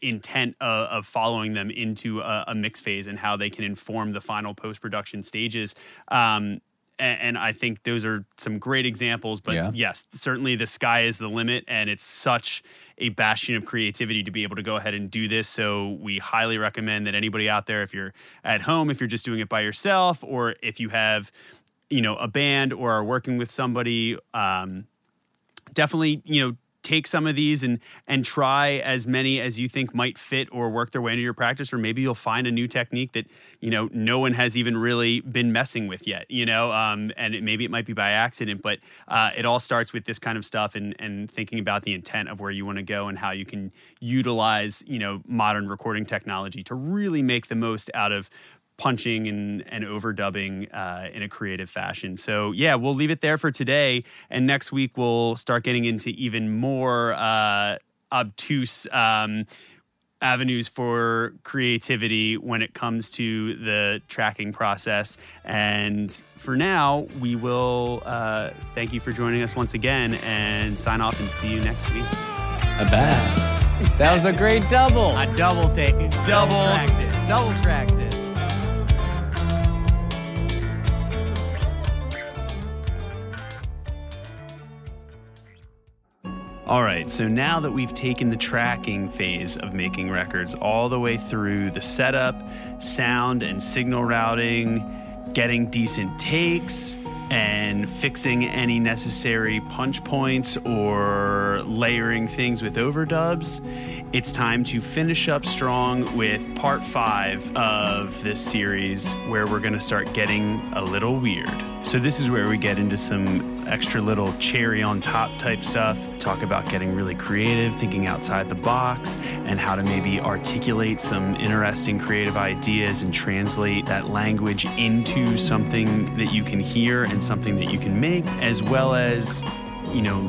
intent of following them into a mix phase and how they can inform the final post-production stages. And I think those are some great examples. But yes, certainly the sky is the limit, and it's such a bastion of creativity to be able to go ahead and do this. So we highly recommend that anybody out there, if you're at home, if you're just doing it by yourself, or if you have, a band or are working with somebody, definitely, take some of these and try as many as you think might fit or work their way into your practice, or maybe you'll find a new technique that, no one has even really been messing with yet, and maybe it might be by accident, but it all starts with this kind of stuff and thinking about the intent of where you want to go and how you can utilize, modern recording technology to really make the most out of punching and overdubbing in a creative fashion. So yeah, we'll leave it there for today. And next week we'll start getting into even more obtuse avenues for creativity when it comes to the tracking process. And for now, we will thank you for joining us once again and sign off and see you next week. That was a great double. I double tracked it. All right, so now that we've taken the tracking phase of making records all the way through the setup, sound and signal routing, getting decent takes, and fixing any necessary punch points or layering things with overdubs, it's time to finish up strong with part 5 of this series, where we're going to start getting a little weird. So this is where we get into some extra little cherry on top type stuff, talk about getting really creative, thinking outside the box, and how to maybe articulate some interesting creative ideas and translate that language into something that you can hear and something that you can make, as well as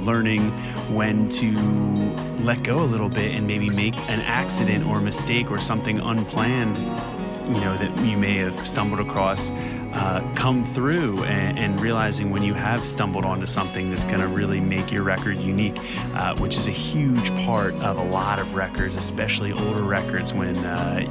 learning when to let go a little bit and maybe make an accident or mistake or something unplanned, that you may have stumbled across, come through and realizing when you have stumbled onto something that's going to really make your record unique, which is a huge part of a lot of records, especially older records, when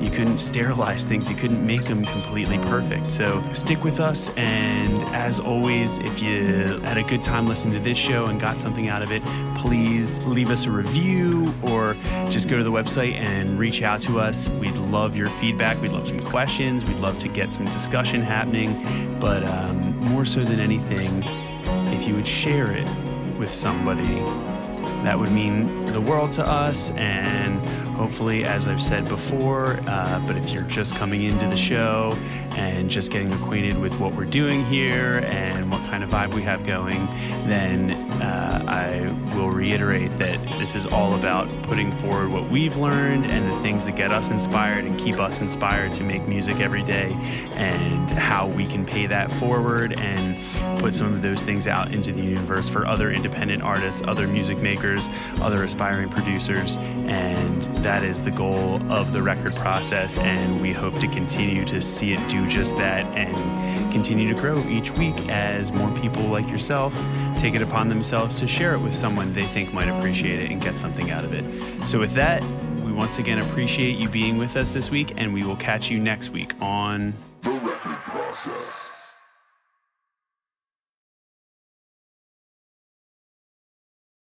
you couldn't sterilize things, you couldn't make them completely perfect. So stick with us, and as always, if you had a good time listening to this show and got something out of it, please leave us a review or just go to the website and reach out to us. We'd love your feedback. We'd love some questions. We'd love to get some discussion happening. But more so than anything, if you would share it with somebody, that would mean the world to us. And hopefully, as I've said before, but if you're just coming into the show and just getting acquainted with what we're doing here and what kind of vibe we have going, then I will reiterate that this is all about putting forward what we've learned and the things that get us inspired and keep us inspired to make music every day, and how we can pay that forward and put some of those things out into the universe for other independent artists, other music makers, other aspiring producers. And that is the goal of the record process, and we hope to continue to see it do just that and continue to grow each week as more people like yourself take it upon themselves to share it with someone they think might appreciate it and get something out of it. So with that, we once again appreciate you being with us this week, and we will catch you next week on The Record Process.